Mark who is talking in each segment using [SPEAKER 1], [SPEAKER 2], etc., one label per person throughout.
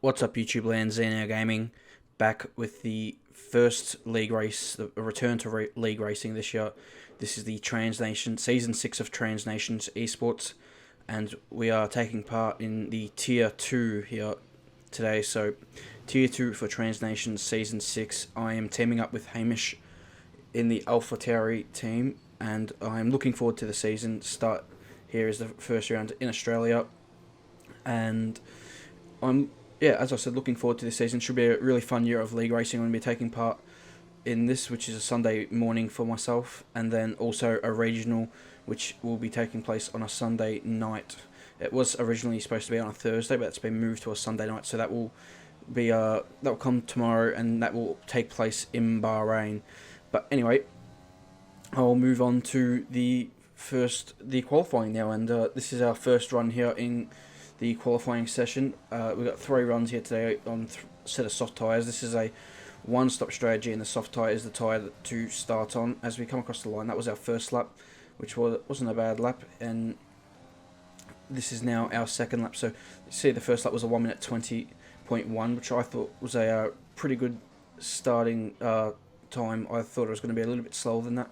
[SPEAKER 1] What's up, YouTube land? Xeno Gaming back with the first league race, a return to league racing this year. This is the Trans Nation Season 6 of Trans Nations Esports, and we are taking part in the Tier 2 here today. So, Tier 2 for Trans Nations Season 6. I am teaming up with Hamish in the Alpha Tauri team, and I'm looking forward to the season. Start here is the first round in Australia, and as I said, looking forward to this season. Should be a really fun year of league racing. I'm going to be taking part in this, which is a Sunday morning for myself, and then also a regional, which will be taking place on a Sunday night. It was originally supposed to be on a Thursday, but it's been moved to a Sunday night, so that will come tomorrow, and that will take place in Bahrain. But anyway, I'll move on to the qualifying now, and this is our first run here in the qualifying session. We've got 3 runs here today on a set of soft tyres. This is a one-stop strategy, and the soft tyre is the tyre to start on. As we come across the line, that was our first lap, which wasn't a bad lap, and this is now our second lap. So you see the first lap was a 1 minute 20.1, which I thought was a pretty good starting time. I thought it was going to be a little bit slower than that,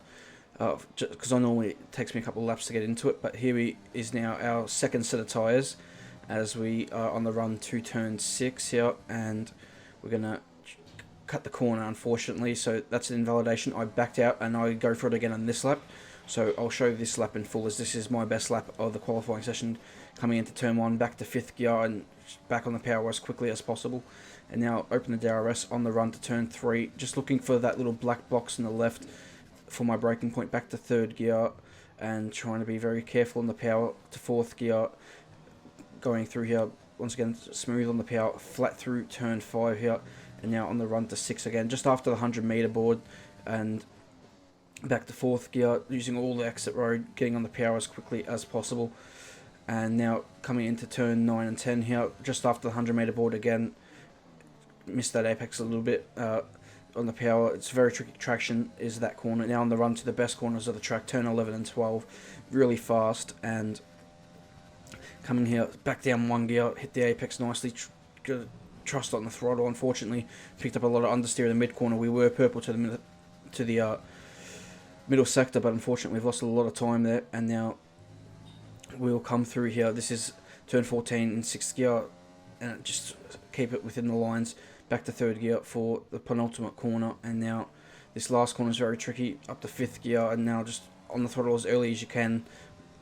[SPEAKER 1] because I normally it takes me a couple of laps to get into it. But here is now our second set of tyres, as we are on the run to turn 6 here, and we're going to cut the corner, unfortunately, so that's an invalidation. I backed out and I go for it again on this lap, so I'll show this lap in full, as this is my best lap of the qualifying session, coming into turn 1, back to 5th gear and back on the power as quickly as possible. And now open the DRS on the run to turn 3, just looking for that little black box on the left for my braking point, back to 3rd gear, and trying to be very careful on the power to 4th gear, going through here, once again smooth on the power, flat through turn 5 here, and now on the run to 6 again, just after the 100 meter board, and back to 4th gear, using all the exit road, getting on the power as quickly as possible. And now coming into turn 9 and 10 here, just after the 100 meter board again, missed that apex a little bit on the power. It's very tricky traction, is that corner. Now on the run to the best corners of the track, turn 11 and 12, really fast, and coming here, back down 1 gear, hit the apex nicely, trust on the throttle. Unfortunately, picked up a lot of understeer in the mid corner. We were purple to the middle sector, but unfortunately we've lost a lot of time there, and now we'll come through here. This is turn 14 in 6th gear, and just keep it within the lines, back to 3rd gear for the penultimate corner, and now this last corner is very tricky, up to 5th gear, and now just on the throttle as early as you can.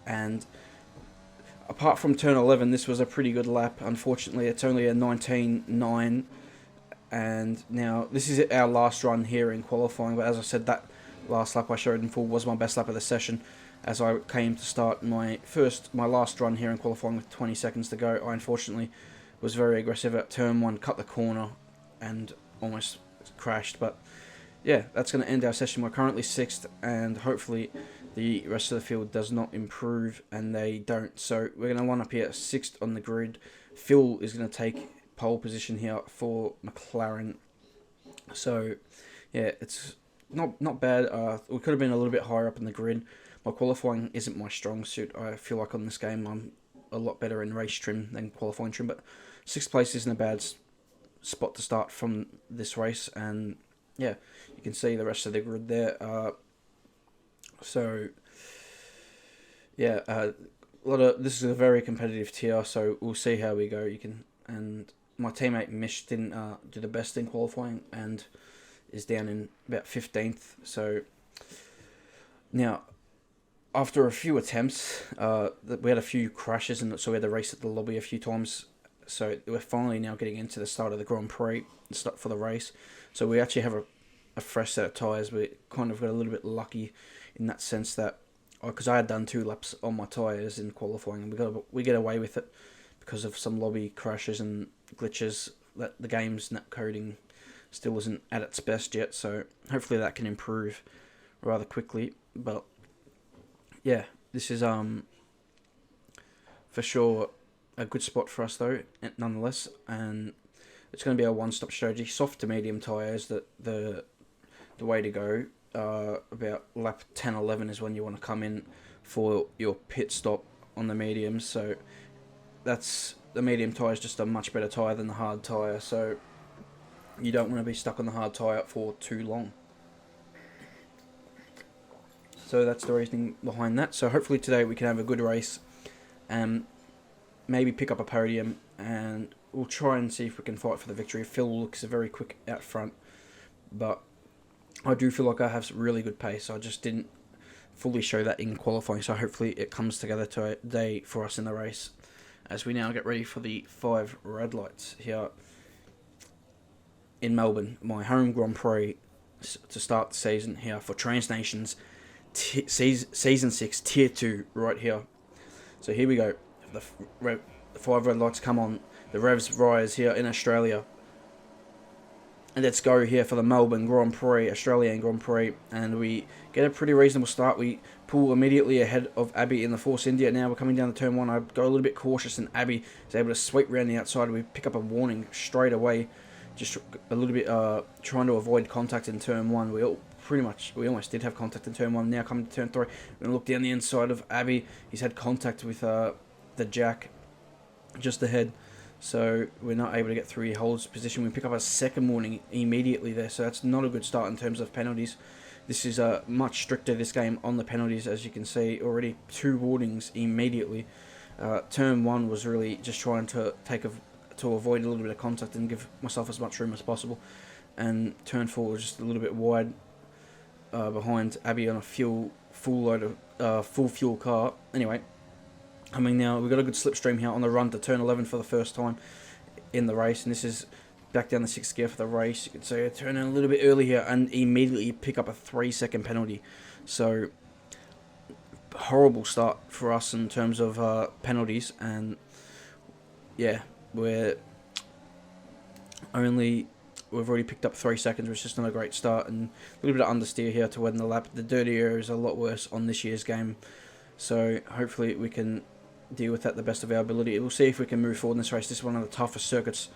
[SPEAKER 1] And apart from turn 11, this was a pretty good lap. Unfortunately, it's only a 19.9, and now this is our last run here in qualifying. But as I said, that last lap I showed in full was my best lap of the session, as I came to start my last run here in qualifying with 20 seconds to go. I unfortunately was very aggressive at turn 1, cut the corner, and almost crashed. But yeah, that's going to end our session. We're currently 6th, and hopefully the rest of the field does not improve, and they don't. So we're going to line up here at 6th on the grid. Phil is going to take pole position here for McLaren. So yeah, it's not bad. We could have been a little bit higher up in the grid. My qualifying isn't my strong suit. I feel like on this game I'm a lot better in race trim than qualifying trim, but 6th place isn't a bad spot to start from this race. And yeah, you can see the rest of the grid there. So yeah, this is a very competitive tier, so we'll see how we go. And my teammate Mish didn't do the best in qualifying and is down in about 15th. So now, after a few attempts, we had a few crashes, and so we had to race at the lobby a few times. So we're finally now getting into the start of the Grand Prix for the race. So we actually have a fresh set of tyres. We kind of got a little bit lucky in that sense, that because I had done 2 laps on my tyres in qualifying, and we get away with it because of some lobby crashes and glitches. That the game's net coding still isn't at its best yet, so hopefully that can improve rather quickly. But yeah, this is for sure a good spot for us though, nonetheless, and it's going to be a one-stop strategy. Soft to medium tyres, the way to go. About lap 10-11 is when you want to come in for your pit stop on the mediums. So that's the medium tyre is just a much better tyre than the hard tyre, so you don't want to be stuck on the hard tyre for too long. So that's the reasoning behind that. So hopefully today we can have a good race and maybe pick up a podium, and we'll try and see if we can fight for the victory. Phil looks very quick out front, but I do feel like I have some really good pace. I just didn't fully show that in qualifying, so hopefully it comes together today for us in the race as we now get ready for the 5 red lights here in Melbourne, my home Grand Prix to start the season here for Trans Nations Season 6 Tier 2 right here. So here we go. The 5 red lights come on. The revs rise here in Australia. And let's go here for the Melbourne Grand Prix, Australian Grand Prix. And we get a pretty reasonable start. We pull immediately ahead of Abby in the Force India. Now we're coming down to turn 1. I go a little bit cautious, and Abby is able to sweep around the outside. We pick up a warning straight away. Just a little bit trying to avoid contact in turn 1. We almost did have contact in turn 1. Now coming to turn 3. We're going to look down the inside of Abby. He's had contact with the Jack just ahead. So we're not able to get through. He holds position. We pick up a second warning immediately there. So that's not a good start in terms of penalties. This is much stricter, this game, on the penalties. As you can see, already 2 warnings immediately. Turn 1 was really just trying to avoid a little bit of contact and give myself as much room as possible. And turn 4 was just a little bit wide behind Abby on a full fuel car. Anyway, now we've got a good slipstream here on the run to turn 11 for the first time in the race, and this is back down the 6th gear for the race. You can see I turn in a little bit early here and immediately pick up a 3-second penalty. So horrible start for us in terms of penalties, and yeah, we've already picked up 3 seconds, which is just not a great start, and a little bit of understeer here to win the lap. The dirty area is a lot worse on this year's game, so hopefully we can deal with that the best of our ability. We'll see if we can move forward in this race. This is one of the toughest circuits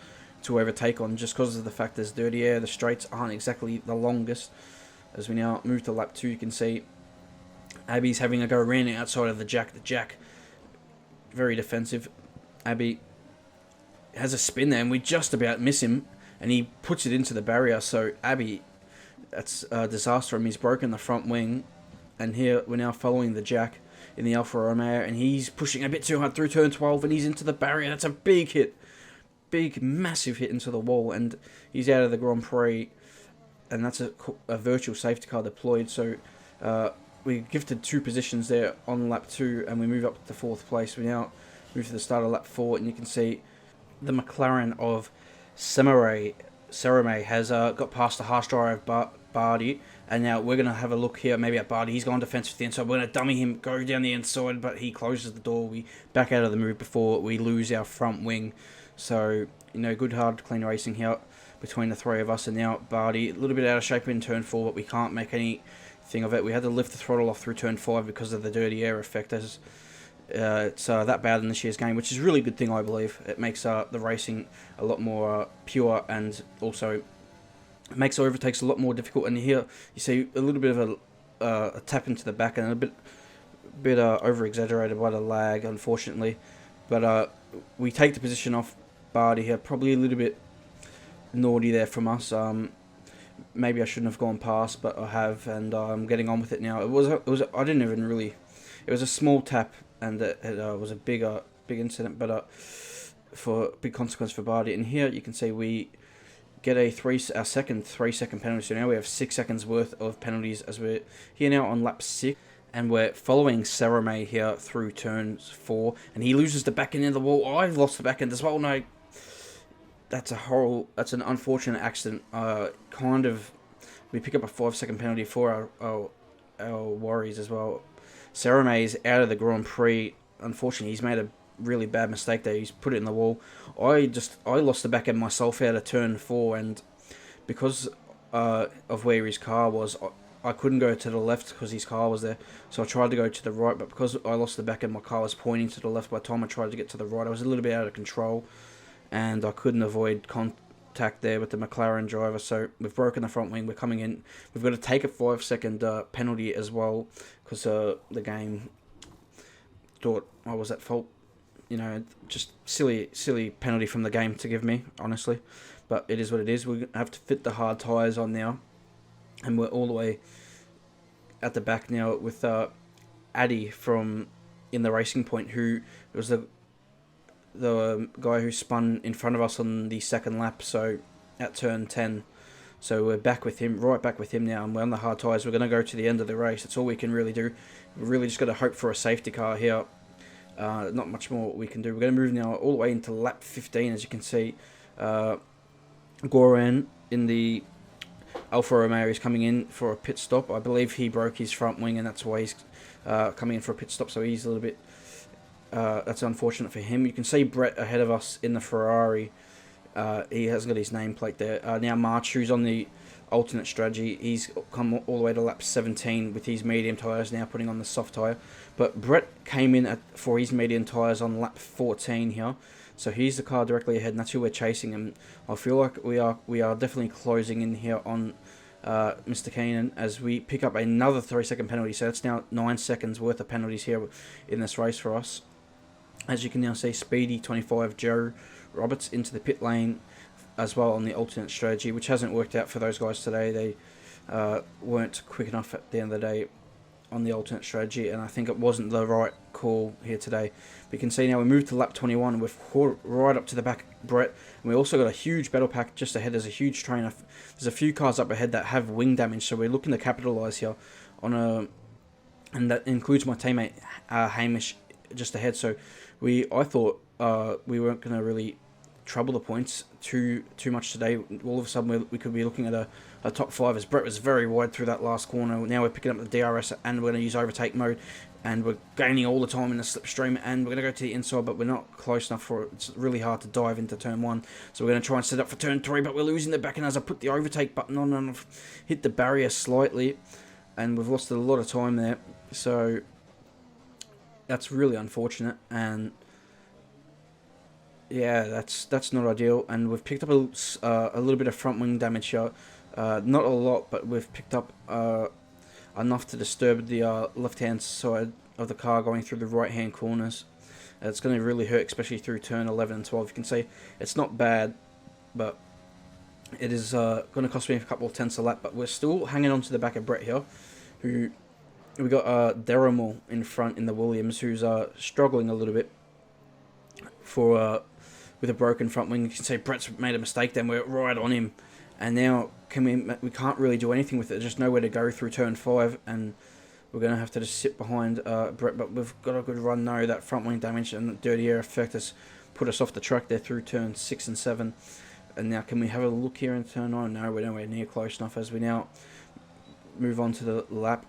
[SPEAKER 1] to overtake on, just because of the fact there's dirty air. The straights aren't exactly the longest. As we now move to lap 2, you can see Abby's having a go around outside of the Jack. The Jack, very defensive. Abby has a spin there, and we just about miss him, and he puts it into the barrier. So Abby, that's a disaster for him. He's broken the front wing, and here we're now following the Jack in the Alfa Romeo, and he's pushing a bit too hard through turn 12, and he's into the barrier. That's a big hit. Big, massive hit into the wall, and he's out of the Grand Prix, and that's a virtual safety car deployed. So we gifted 2 positions there on lap 2, and we move up to 4th place. We now move to the start of lap 4, and you can see the McLaren of Serame has got past the harsh drive Bardi, and now we're going to have a look here maybe at Bardi. He's gone defensive to the inside. We're going to dummy him, go down the inside, but he closes the door. We back out of the move before we lose our front wing. So, good, hard, clean racing here between the 3 of us. And now Bardi, a little bit out of shape in turn 4, but we can't make anything of it. We had to lift the throttle off through turn 5 because of the dirty air effect. It's that bad in this year's game, which is a really good thing, I believe. It makes the racing a lot more pure, and also makes overtakes a lot more difficult. And here you see a little bit of a tap into the back, and a bit over exaggerated by the lag, unfortunately. But we take the position off Bardi here, probably a little bit naughty there from us. Maybe I shouldn't have gone past, but I have, and I'm getting on with it now. It was I didn't even really. It was a small tap, and it was a big incident, but for big consequence for Bardi. And here you can see we get our second 3-second penalty. So now we have 6 seconds worth of penalties as we're here now on lap 6. And we're following Serame here through turns 4. And he loses the back end of the wall. I've lost the back end as well. No, that's an unfortunate accident. We pick up a 5-second penalty for our worries as well. Serame is out of the Grand Prix. Unfortunately, he's made a really bad mistake there. He's put it in the wall. I lost the back end myself out of turn 4, and because of where his car was, I couldn't go to the left because his car was there. So I tried to go to the right, but because I lost the back end, my car was pointing to the left. By the time I tried to get to the right, I was a little bit out of control, and I couldn't avoid contact there with the McLaren driver. So we've broken the front wing. We're coming in. We've got to take a 5-second penalty as well, because the game thought I was at fault just silly penalty from the game to give me, honestly. But it is what it is. We have to fit the hard tyres on now, and we're all the way at the back now with Addy from in the Racing Point, who was the guy who spun in front of us on the second lap, so at turn 10. So we're back with him, right back with him now, and we're on the hard tyres. We're going to go to the end of the race. That's all we can really do. We've really just got to hope for a safety car here. Not much more we can do. We're going to move now all the way into lap 15, as you can see. Goran in the Alfa Romeo is coming in for a pit stop. I believe he broke his front wing, and that's why he's coming in for a pit stop, so he's a little bit... that's unfortunate for him. You can see Brett ahead of us in the Ferrari. He hasn't got his nameplate there. Now March, who's on the alternate strategy, he's come all the way to lap 17 with his medium tyres, now putting on the soft tyre. But Brett came in for his medium tyres on lap 14 here. So he's the car directly ahead, and that's who we're chasing. And I feel like we are definitely closing in here on Mr. Keenan as we pick up another 3-second penalty. So that's now 9 seconds worth of penalties here in this race for us. As you can now see, Speedy 25 Joe Roberts into the pit lane as well on the alternate strategy, which hasn't worked out for those guys today. They weren't quick enough at the end of the day on the alternate strategy, and I think it wasn't the right call here today. But you can see now we moved to lap 21, we've caught right up to the back of Brett, and we also got a huge battle pack just ahead. There's a huge train. There's a few cars up ahead that have wing damage, so we're looking to capitalise here and that includes my teammate Hamish just ahead. So I thought we weren't going to really trouble the points too much today. All of a sudden we could be looking at a top 5, as Brett was very wide through that last corner. Now we're picking up the DRS, and we're going to use overtake mode, and we're gaining all the time in the slipstream, and we're going to go to the inside, but we're not close enough for it. It's really hard to dive into turn 1, so we're going to try and set up for turn 3, but we're losing the back, and as I put the overtake button on and I've hit the barrier slightly, and we've lost a lot of time there. So that's really unfortunate, and yeah, that's not ideal. And we've picked up a little bit of front wing damage here. Not a lot, but we've picked up enough to disturb the left-hand side of the car going through the right-hand corners. It's going to really hurt, especially through turn 11 and 12. You can see it's not bad, but it is going to cost me a couple of tenths a lap. But we're still hanging on to the back of Brett here, who we got Derrimore in front in the Williams, who's struggling a little bit with a broken front wing. You can see Brett's made a mistake, then we're right on him, and now we can't really do anything with it. There's just nowhere to go through turn 5, and we're going to have to just sit behind Brett. But we've got a good run now. That front wing damage and the dirty air effect has put us off the track there through turn 6 and 7. And now can we have a look here in turn 9? No, we're nowhere near close enough, as we now move on to the lap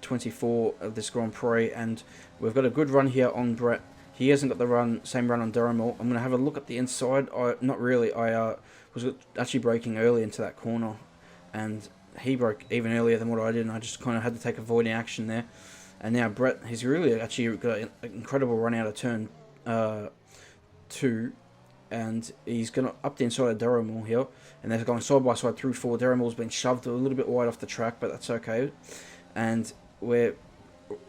[SPEAKER 1] 24 of this Grand Prix, and we've got a good run here on Brett. He hasn't got the same run on Durham. I'm going to have a look at the inside. Not really. I was actually braking early into that corner, and he broke even earlier than what I did, and I just kind of had to take avoiding action there. And now Brett, he's really actually got an incredible run out of turn 2, and he's going to up the inside of Durham here, and they're going side by side through 4. Durham's been shoved a little bit wide off the track, but that's okay. And we're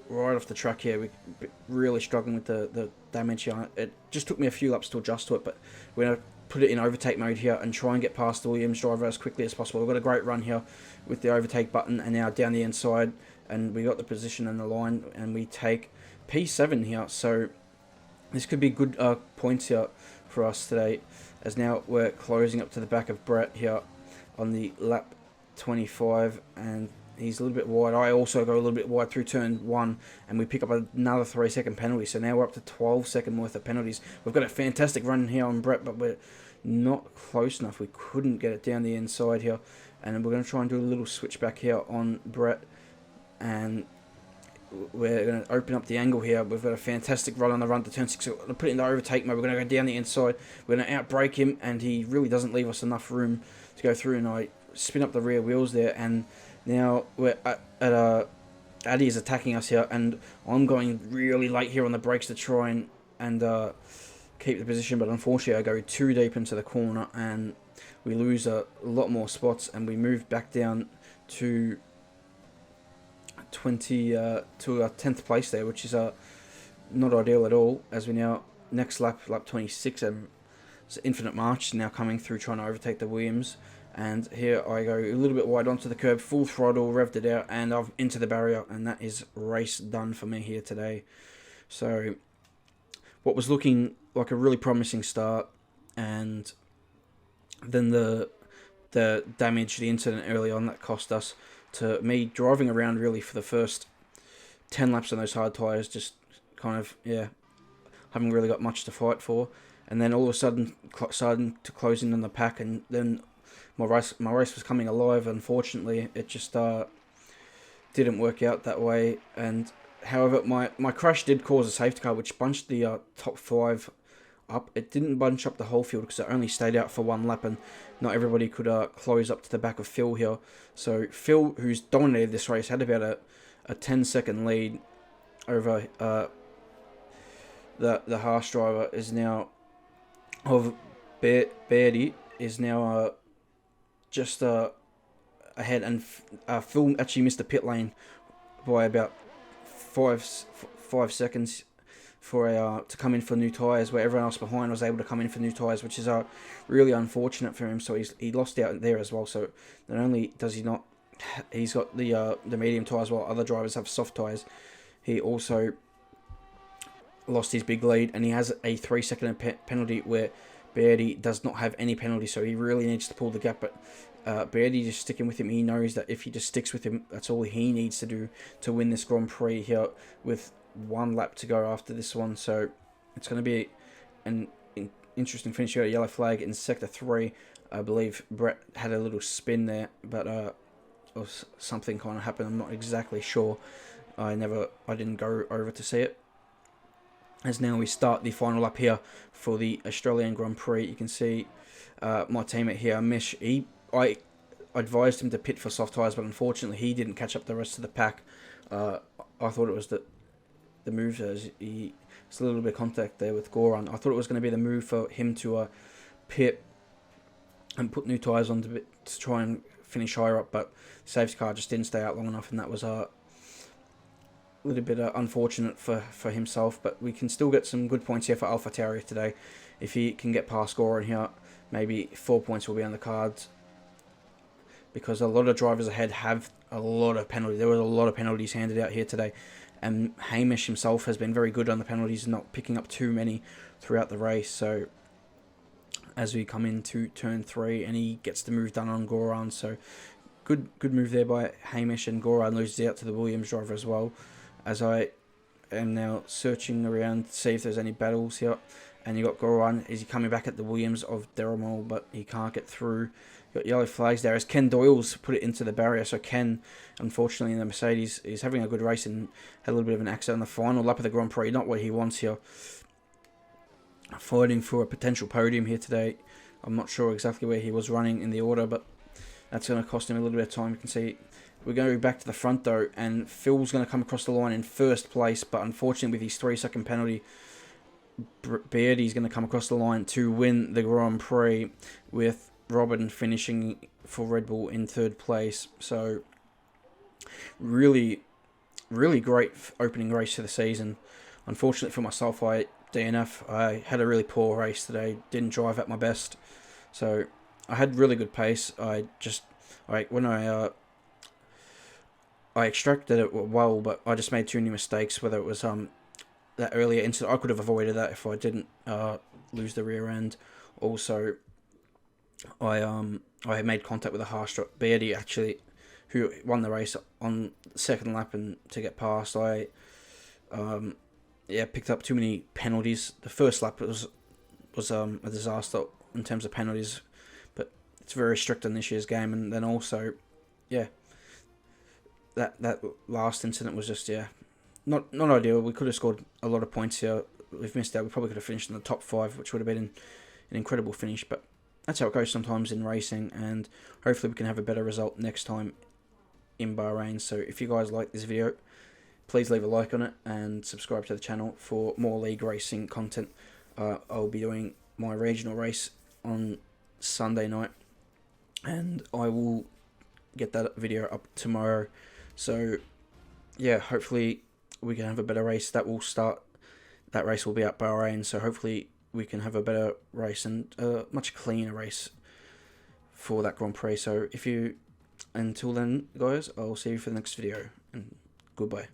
[SPEAKER 1] right off the track here. We're really struggling with the damage here. It just took me a few laps to adjust to it, but we're going to put it in overtake mode here and try and get past the Williams driver as quickly as possible. We've got a great run here with the overtake button, and now down the inside, and we got the position and the line, and we take P7 here. So this could be good points here for us today, as now we're closing up to the back of Brett here on the lap 25, and he's a little bit wide. I also go a little bit wide through turn 1, and we pick up another 3-second penalty. So now we're up to 12-second worth of penalties. We've got a fantastic run here on Brett, but we're not close enough. We couldn't get it down the inside here. And we're going to try and do a little switch back here on Brett, and we're going to open up the angle here. We've got a fantastic run on the run to turn 6. We're going to put it in the overtake mode. We're going to go down the inside. We're going to outbrake him, and he really doesn't leave us enough room to go through, and I spin up the rear wheels there, and now we're Addy is attacking us here, and I'm going really late here on the brakes to try and keep the position, but unfortunately I go too deep into the corner, and we lose a lot more spots, and we move back down to 10th place there, which is not ideal at all, as we now next lap, lap 26, it's Infinite March now coming through trying to overtake the Williams. And here I go a little bit wide onto the curb, full throttle, revved it out, and I've into the barrier, and that is race done for me here today. So what was looking like a really promising start, and then the damage, the incident early on that cost us, to me driving around really for the first 10 laps on those hard tyres, just kind of, haven't really got much to fight for. And then all of a sudden, starting to close in on the pack, and then my race was coming alive. Unfortunately, it just didn't work out that way. And however, my crash did cause a safety car, which bunched the top 5 up. It didn't bunch up the whole field because it only stayed out for 1 lap, and not everybody could close up to the back of Phil here. So Phil, who's dominated this race, had about a 10-second lead over the Haas driver, is now of Beardy is now just ahead, and Phil actually missed the pit lane by about 5 seconds for to come in for new tyres, where everyone else behind was able to come in for new tyres, which is really unfortunate for him. So he lost out there as well. So not only does he's got the medium tyres while other drivers have soft tyres, he also lost his big lead, and he has a 3-second penalty where Beardy does not have any penalty, so he really needs to pull the gap. But Beardy just sticking with him. He knows that if he just sticks with him, that's all he needs to do to win this Grand Prix here with 1 lap to go after this one. So it's going to be an interesting finish here. A yellow flag in sector 3. I believe Brett had a little spin there, but or something kind of happened. I'm not exactly sure. I didn't go over to see it. As now we start the final lap here for the Australian Grand Prix. You can see my teammate here, Mish. I advised him to pit for soft tyres, but unfortunately he didn't catch up the rest of the pack. I thought it was the move. It's a little bit of contact there with Goran. I thought it was going to be the move for him to pit and put new tyres on to try and finish higher up, but the safety car just didn't stay out long enough, and that was a little bit unfortunate for himself. But we can still get some good points here for AlphaTauri today. If he can get past Goran here, maybe 4 points will be on the cards, because a lot of drivers ahead have a lot of penalties. There was a lot of penalties handed out here today, and Hamish himself has been very good on the penalties, not picking up too many throughout the race. So as we come into turn 3, and he gets the move done on Goran, so good move there by Hamish, and Goran loses out to the Williams driver as well. As I am now searching around to see if there's any battles here, and you got Goran. Is he coming back at the Williams of Deramol, but he can't get through. You got yellow flags there as Ken Doyle's put it into the barrier. So Ken, unfortunately, in the Mercedes, is having a good race and had a little bit of an accident on the final lap of the Grand Prix. Not what he wants here. Fighting for a potential podium here today. I'm not sure exactly where he was running in the order, but that's going to cost him a little bit of time. You can see we're going to go back to the front though, and Phil's going to come across the line in first place, but unfortunately with his 3-second penalty, Beardy's going to come across the line to win the Grand Prix, with Robin finishing for Red Bull in 3rd place. So really, really great opening race to the season. Unfortunately for myself, I had a really poor race today, didn't drive at my best. So I had really good pace. When I extracted it well, but I just made too many mistakes. Whether it was that earlier incident, I could have avoided that if I didn't lose the rear end. Also, I made contact with a harsh Beardy actually, who won the race on the 2nd lap, and to get past, I picked up too many penalties. The first lap was a disaster in terms of penalties, but it's very strict on this year's game. And then also, that last incident was just not ideal. We could have scored a lot of points here. We've missed out. We probably could have finished in the top 5, which would have been an incredible finish. But that's how it goes sometimes in racing, and hopefully we can have a better result next time in Bahrain. So if you guys like this video, please leave a like on it and subscribe to the channel for more league racing content. I'll be doing my regional race on Sunday night, and I will get that video up tomorrow. So hopefully we can have a better race. That will start that race will be at Bahrain, so hopefully we can have a better race and a much cleaner race for that Grand Prix. So until then, guys, I'll see you for the next video, and goodbye.